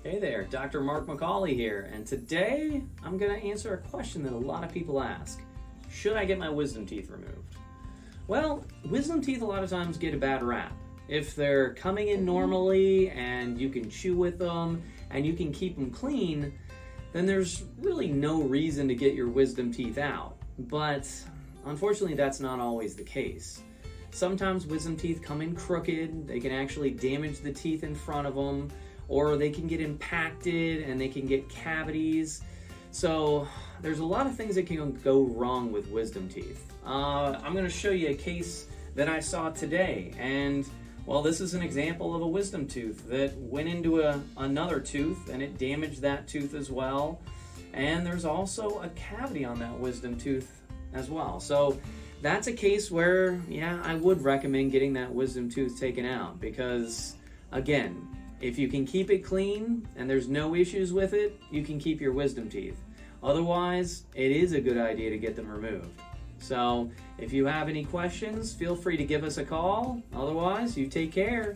Hey there, Dr. Mark McCawley here, and today I'm going to answer a question that a lot of people ask. Should I get my wisdom teeth removed? Well, wisdom teeth a lot of times get a bad rap. If they're coming in normally and you can chew with them and you can keep them clean, then there's really no reason to get your wisdom teeth out. But unfortunately, that's not always the case. Sometimes wisdom teeth come in crooked, they can actually damage the teeth in front of them, or they can get impacted and they can get cavities. So there's a lot of things that can go wrong with wisdom teeth. I'm going to show you a case that I saw today, and well, this is an example of a wisdom tooth that went into another tooth and it damaged that tooth as well. And there's also a cavity on that wisdom tooth as well. So that's a case where, yeah, I would recommend getting that wisdom tooth taken out because, again, if you can keep it clean and there's no issues with it, you can keep your wisdom teeth. Otherwise, it is a good idea to get them removed. So if you have any questions, feel free to give us a call. Otherwise, you take care.